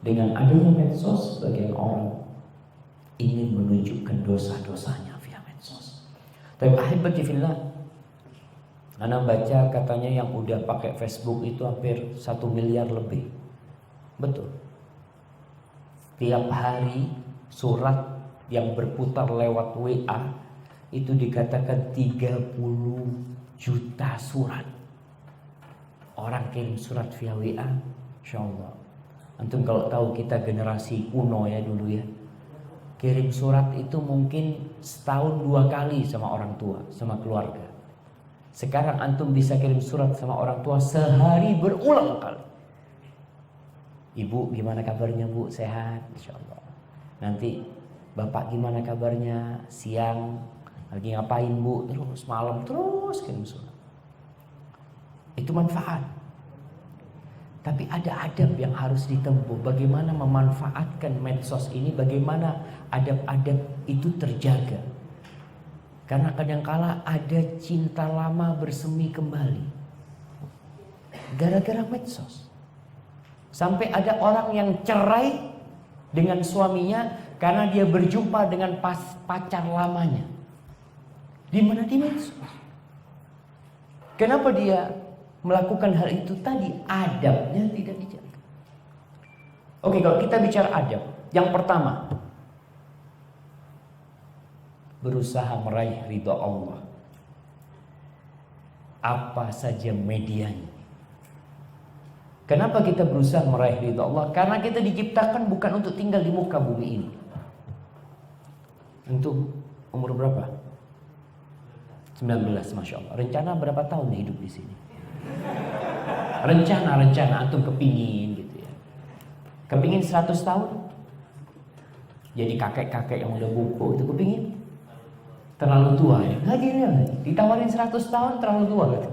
Dengan adanya medsos, sebagian orang ingin menunjukkan dosa-dosanya via medsos. Tapi ahibati fillah, Ana baca katanya yang udah pakai Facebook itu hampir 1 miliar lebih. Betul. Tiap hari surat yang berputar lewat WA itu dikatakan 30 juta surat. Orang kirim surat via WA, Insya Allah. Antum kalau tahu kita generasi kuno ya dulu ya, kirim surat itu mungkin setahun 2 kali sama orang tua, sama keluarga. Sekarang antum bisa kirim surat sama orang tua sehari berulang kali. Ibu gimana kabarnya bu? Sehat? Insya Allah. Nanti bapak gimana kabarnya? Siang lagi ngapain bu? Terus malam terus kirim surat. Itu manfaat. Tapi ada adab yang harus ditempuh. Bagaimana memanfaatkan medsos ini, bagaimana adab-adab itu terjaga. Karena kadangkala ada cinta lama bersemi kembali gara-gara medsos. Sampai ada orang yang cerai dengan suaminya karena dia berjumpa dengan pacar lamanya. Di mana? Di medsos. Kenapa dia melakukan hal itu? Tadi adabnya tidak dijaga. Oke, kalau kita bicara adab, yang pertama, berusaha meraih ridha Allah. Apa saja medianya. Kenapa kita berusaha meraih ridha Allah? Karena kita diciptakan bukan untuk tinggal di muka bumi ini. Untuk umur berapa? 19, Masya Allah. Rencana berapa tahun hidup di sini? Rencana antum kepingin gitu ya. Kepingin 100 tahun? Jadi kakek-kakek yang udah buku itu kepingin? Terlalu tua ya? Nggak gini ya. Ditawarin 100 tahun terlalu tua gitu.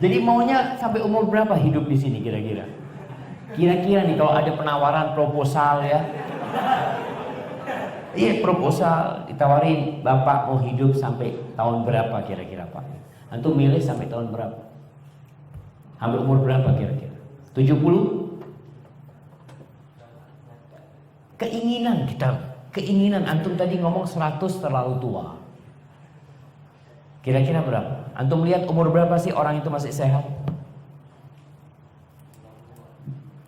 Jadi maunya sampai umur berapa hidup di sini kira-kira? Kira-kira nih kalau ada penawaran proposal ya. Iya proposal ditawarin, bapak mau hidup sampai tahun berapa kira-kira pak? Antum milih sampai tahun berapa? Sampai umur berapa kira-kira? 70? Keinginan antum tadi ngomong 100 terlalu tua. Kira-kira berapa? Antum lihat umur berapa sih orang itu masih sehat?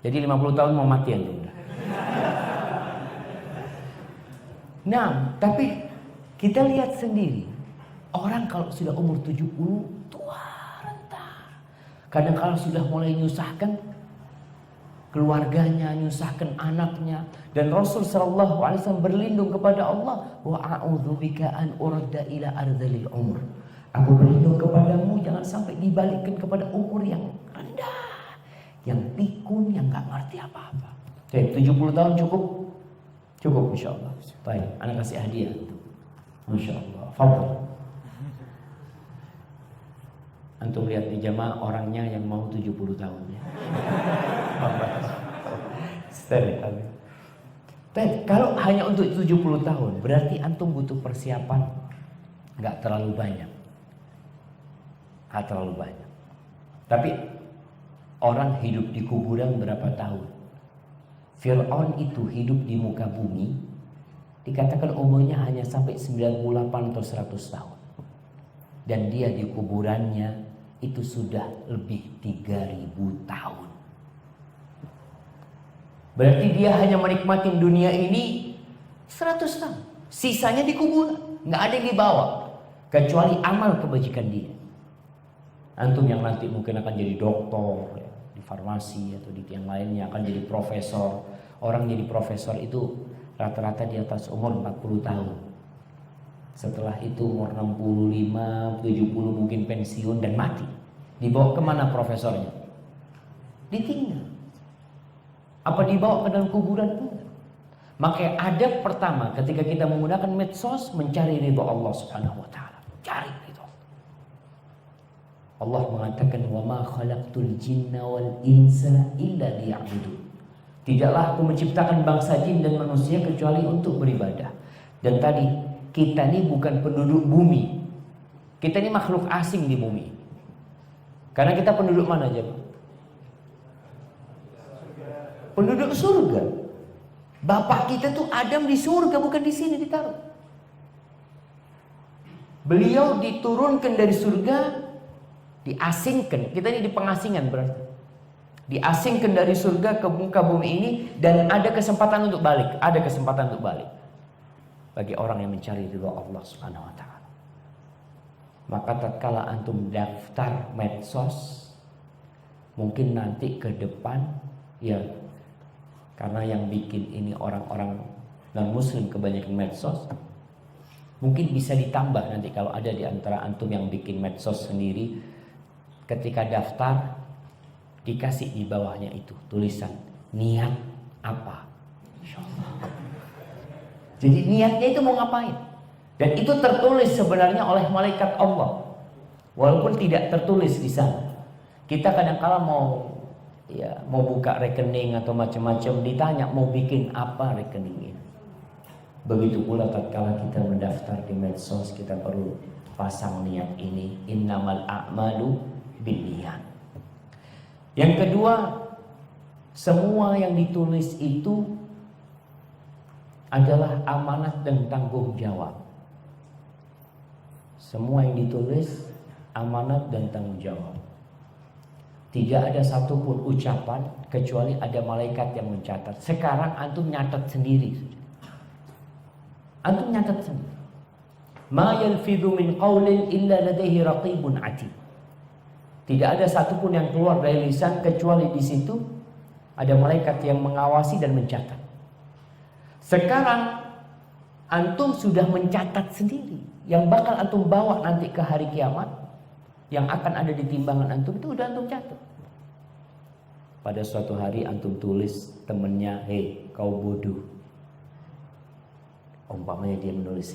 Jadi 50 tahun mau mati antum. Nah, tapi kita lihat sendiri. Orang kalau sudah umur 70 tua renta. Kadang kalau sudah mulai nyusahkan keluarganya, nyusahkan anaknya, dan Rasul sallallahu alaihi wasallam berlindung kepada Allah, wa a'udzubika an urda ila ardhil umur. Aku berlindung kepadamu jangan sampai dibalikkan kepada umur yang rendah, yang pikun, yang enggak ngerti apa-apa. Oke, 70 tahun cukup? Cukup insyaallah. Baik, anak kasih hadiah. Masyaallah. Fadhil. Antum lihat di jamaah orangnya yang mau 70 tahun ya. Kalau hanya untuk 70 tahun berarti antum butuh persiapan nggak terlalu banyak. Nggak terlalu banyak. Tapi orang hidup di kuburan berapa tahun? Fir'aun itu hidup di muka bumi dikatakan umurnya hanya sampai 98 atau 100 tahun. Dan dia di kuburannya itu sudah lebih 3000 tahun. Berarti dia hanya menikmati dunia ini 100 tahun. Sisanya di kuburan, nggak ada yang dibawa kecuali amal kebajikan dia. Antum yang nanti mungkin akan jadi doktor ya, di farmasi atau di yang lainnya akan jadi profesor. Orang jadi profesor itu rata-rata di atas umur 40 tahun. Setelah itu umur 65, 70 mungkin pensiun dan mati. Dibawa kemana profesornya? Ditinggal. Apa dibawa ke dalam kuburan? Enggak. Maka adab pertama ketika kita menggunakan medsos mencari ridha Allah Subhanahu wa taala. Cari ridha. Allah mengatakan wa ma khalaqtul jinna wal insa illa liya'budun. Tidaklah aku menciptakan bangsa jin dan manusia kecuali untuk beribadah. Dan tadi kita ini bukan penduduk bumi. Kita ini makhluk asing di bumi. Karena kita penduduk mana aja? penduduk surga. Bapak kita tuh Adam di surga, bukan di sini ditaruh. Beliau diturunkan dari surga, diasingkan. Kita ini di pengasingan berarti. Diasingkan dari surga ke muka bumi ini, dan ada kesempatan untuk balik. Ada kesempatan untuk balik bagi orang yang mencari ridha Allah Subhanahu wa taala. Maka tatkala antum daftar medsos, mungkin nanti ke depan ya, karena yang bikin ini orang-orang non muslim kebanyakan medsos, mungkin bisa ditambah nanti kalau ada di antara antum yang bikin medsos sendiri, ketika daftar dikasih di bawahnya itu tulisan niat apa. Jadi niatnya itu mau ngapain? Dan itu tertulis sebenarnya oleh malaikat Allah, walaupun tidak tertulis di sana. Kita kadang-kala mau buka rekening atau macam-macam, ditanya mau bikin apa rekening ini. Begitu pula tatkala kita mendaftar di medsos, kita perlu pasang niat ini, innamal a'malu binniyat. Yang kedua, semua yang ditulis itu adalah amanat dan tanggung jawab. Semua yang ditulis amanat dan tanggung jawab. Tidak ada satupun ucapan kecuali ada malaikat yang mencatat. Sekarang antum nyatat sendiri. Antum nyatat sendiri. Ma yalfidhu min qawlin illa ladaihi raqibun atid. Tidak ada satupun yang keluar dari lisan kecuali di situ ada malaikat yang mengawasi dan mencatat. Sekarang antum sudah mencatat sendiri. Yang bakal antum bawa nanti ke hari kiamat, yang akan ada di timbangan antum itu udah antum catat. Pada suatu hari antum tulis temennya, hei kau bodoh. Umpamanya dia menulis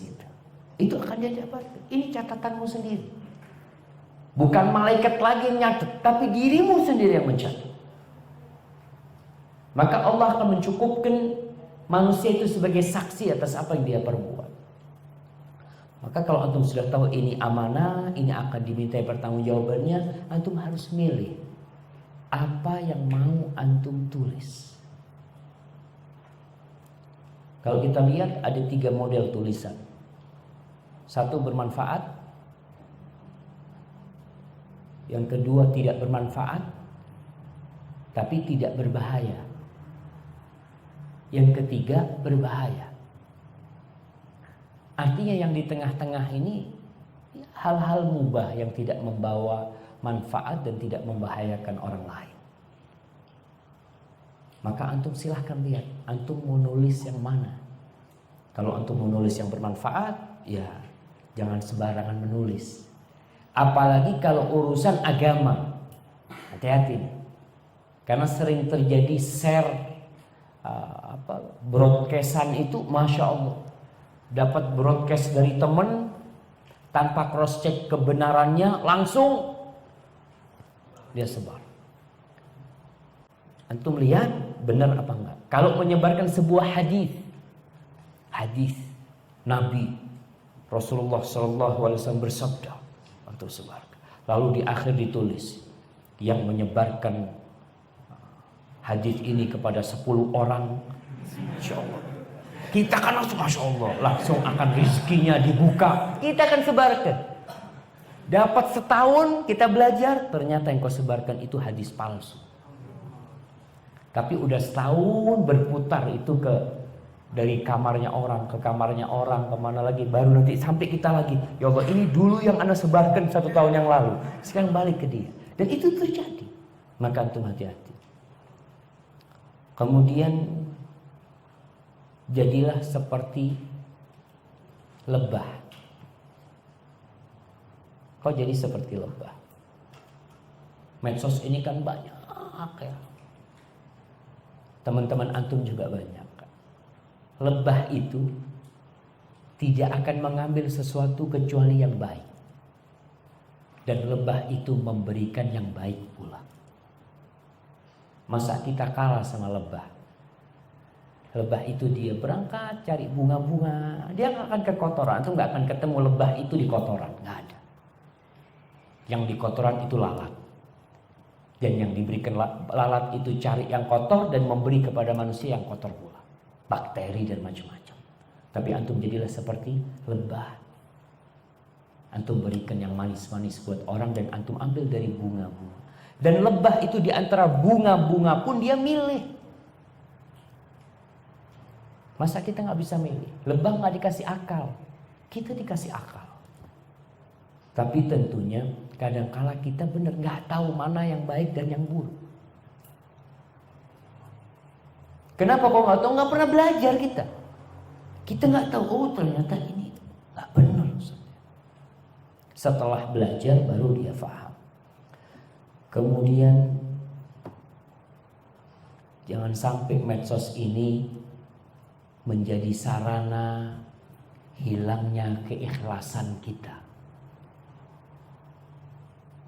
itu akan jadi apa? Ini catatanmu sendiri. Bukan malaikat lagi yang nyatet, tapi dirimu sendiri yang mencatat. Maka Allah akan mencukupkan manusia itu sebagai saksi atas apa yang dia perbuat. Maka kalau antum sudah tahu ini amanah, ini akan dimintai pertanggungjawabannya, antum harus milih apa yang mau antum tulis. Kalau kita lihat ada 3 model tulisan. Satu bermanfaat, yang kedua tidak bermanfaat tapi tidak berbahaya, yang ketiga berbahaya. Artinya yang di tengah-tengah ini hal-hal mubah yang tidak membawa manfaat dan tidak membahayakan orang lain. Maka antum silahkan lihat, antum mau nulis yang mana. Kalau antum mau nulis yang bermanfaat, ya jangan sembarangan menulis. Apalagi kalau urusan agama, hati-hati. Karena sering terjadi share broadcastan itu, masya Allah, dapat broadcast dari teman tanpa cross check kebenarannya, langsung dia sebar. Antum lihat benar apa enggak. Kalau menyebarkan sebuah hadis Nabi Rasulullah SAW bersabda, antum sebarkan. Lalu di akhir ditulis yang menyebarkan hadis ini kepada 10 orang, insya Allah kita kan langsung masya Allah, langsung akan rezekinya dibuka. Kita akan sebarkan. Dapat setahun kita belajar, ternyata yang kau sebarkan itu hadis palsu. Tapi udah setahun berputar itu dari kamarnya orang ke kamarnya orang, kemana lagi, baru nanti sampai kita lagi, ya Allah ini dulu yang Anda sebarkan 1 tahun yang lalu, sekarang balik ke dia. Dan itu terjadi. Maka antum hati-hati. Kemudian jadilah seperti lebah. Kau jadi seperti lebah. Medsos ini kan banyak ya. Teman-teman antum juga banyak. Lebah itu tidak akan mengambil sesuatu kecuali yang baik. Dan lebah itu memberikan yang baik pula. Masa kita kalah sama lebah? Lebah itu dia berangkat cari bunga-bunga, dia nggak akan ke kotoran. Antum nggak akan ketemu lebah itu di kotoran, nggak ada. Yang di kotoran itu lalat. Dan yang diberikan lalat itu cari yang kotor dan memberi kepada manusia yang kotor pula. Bakteri dan macam-macam. Tapi antum jadilah seperti lebah. Antum berikan yang manis-manis buat orang dan antum ambil dari bunga-bunga. Dan lebah itu di antara bunga-bunga pun dia milih. Masa kita nggak bisa milih? Lebah nggak dikasih akal, kita dikasih akal. Tapi tentunya kadangkala kita benar nggak tahu mana yang baik dan yang buruk. Kenapa kok nggak tahu? Nggak pernah belajar kita. Kita nggak tahu. Oh ternyata ini nggak benar. Setelah belajar baru dia paham. Kemudian jangan sampai medsos ini menjadi sarana hilangnya keikhlasan kita.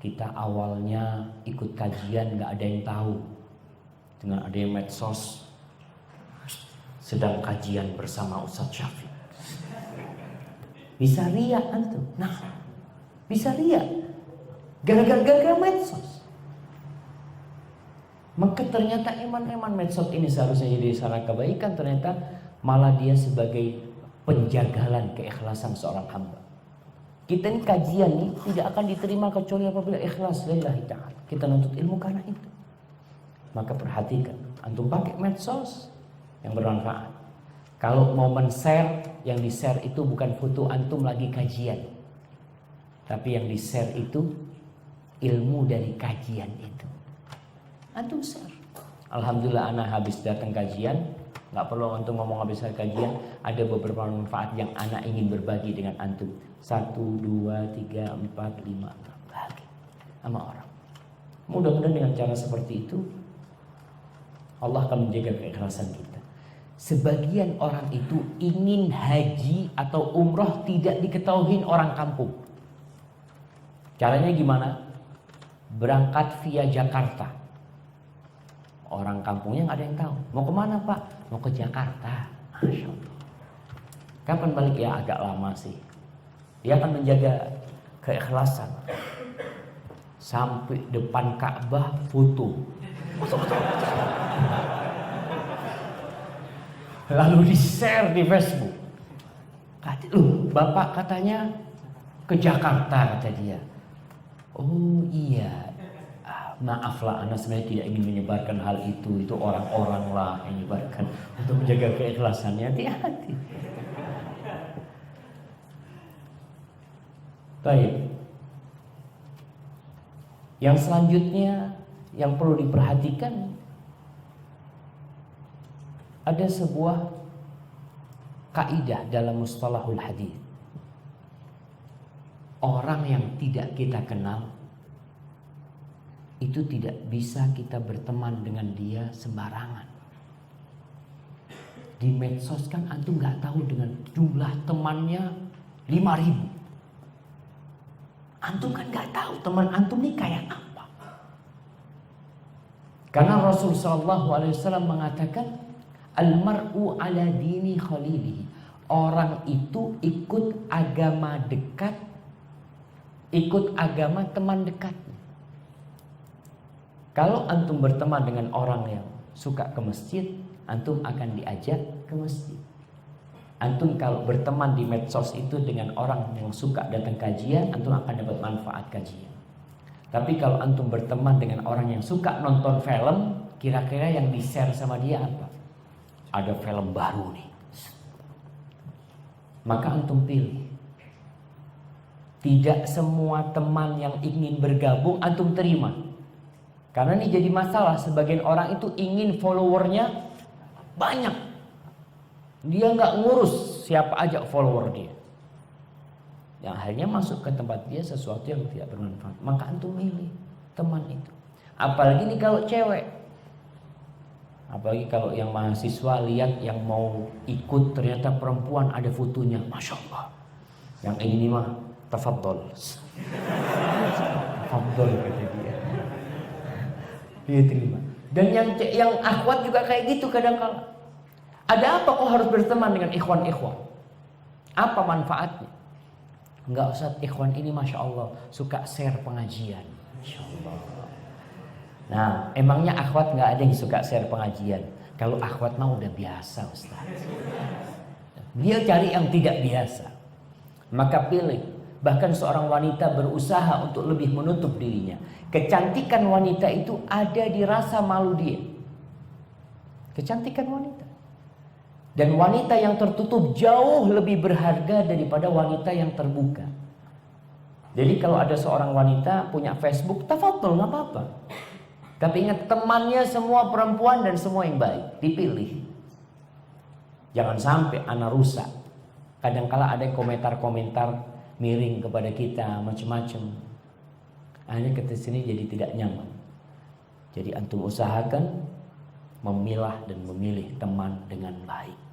Kita awalnya ikut kajian gak ada yang tahu. Dengan ada yang medsos sedang kajian bersama Ustaz Syafiq. Bisa riak antum. Nah, bisa riak gara-gara medsos. Maka ternyata iman medsos ini seharusnya jadi sarana kebaikan, ternyata malah dia sebagai penjagalan keikhlasan seorang hamba. Kita ini kajian nih tidak akan diterima kecuali apabila ikhlas lillahi ta'ala. Kita nuntut ilmu karena itu. Maka perhatikan, antum pakai medsos yang bermanfaat. Kalau mau men-share, yang di-share itu bukan foto antum lagi kajian. Tapi yang di-share itu ilmu dari kajian itu. Antum share. Alhamdulillah anak habis datang kajian. Gak perlu antum ngomong habis kajian. Ada beberapa manfaat yang anak ingin berbagi dengan antum. 1, 2, 3, 4, 5 bagi sama orang. Mudah-mudahan dengan cara seperti itu Allah akan menjaga keikhlasan kita. Sebagian orang itu ingin haji atau umroh tidak diketahui orang kampung. Caranya gimana? Berangkat via Jakarta. Orang kampungnya nggak ada yang tahu. Mau kemana Pak? Mau ke Jakarta. Masya Allah. Kapan balik? Ya agak lama sih. Dia akan menjaga keikhlasan. Sampai depan Ka'bah foto. Lalu di-share di Facebook. Loh, Bapak katanya ke Jakarta kata dia. Oh iya. Maaflah, Anda sebenarnya tidak ingin menyebarkan hal itu. Itu orang-orang lah yang menyebarkan untuk menjaga keikhlasannya. Hati-hati. Baik. Yang selanjutnya yang perlu diperhatikan, ada sebuah kaidah dalam mustalahul hadis. Orang yang tidak kita kenal itu tidak bisa kita berteman dengan dia sembarangan. Di medsos kan antum nggak tahu dengan jumlah temannya 5.000. Antum kan nggak tahu teman antum ini kayak apa. Karena Rasul Shallallahu Alaihi Wasallam mengatakan, al-mar'u ala dini khalilihi. Orang itu ikut agama dekat, ikut agama teman dekatnya. Kalau antum berteman dengan orang yang suka ke masjid, antum akan diajak ke masjid. Antum kalau berteman di medsos itu dengan orang yang suka datang kajian, antum akan dapat manfaat kajian. Tapi kalau antum berteman dengan orang yang suka nonton film, kira-kira yang di-share sama dia apa? Ada film baru nih. Maka antum pilih. Tidak semua teman yang ingin bergabung antum terima. Karena ini jadi masalah, sebagian orang itu ingin followernya banyak. Dia nggak ngurus siapa aja follower dia. Yang akhirnya masuk ke tempat dia sesuatu yang tidak bermanfaat. Maka antum milih teman itu. Apalagi nih kalau cewek. Apalagi kalau yang mahasiswa lihat yang mau ikut ternyata perempuan ada fotonya. Masya Allah. Yang ini mah tafadhol. Tafadhol kata dia. Dia terima. Dan yang akhwat juga kayak gitu kadang-kala. Ada apa kok harus berteman dengan ikhwan-ikhwan? Apa manfaatnya? Enggak usah, ikhwan ini Masya Allah suka share pengajian. Masya Allah. Nah, emangnya akhwat nggak ada yang suka share pengajian? Kalau akhwat mah udah biasa, Ustaz. Dia cari yang tidak biasa. Maka pilih. Bahkan seorang wanita berusaha untuk lebih menutup dirinya. Kecantikan wanita itu ada di rasa malu dia. Kecantikan wanita. Dan wanita yang tertutup jauh lebih berharga daripada wanita yang terbuka. Jadi kalau ada seorang wanita punya Facebook, tafadhol, nggak apa-apa. Tapi ingat, temannya semua perempuan dan semua yang baik. Dipilih. Jangan sampai anak rusak. Kadangkala ada komentar-komentar miring kepada kita macam-macam. Akhirnya kita sini jadi tidak nyaman. Jadi antum usahakan memilah dan memilih teman dengan baik.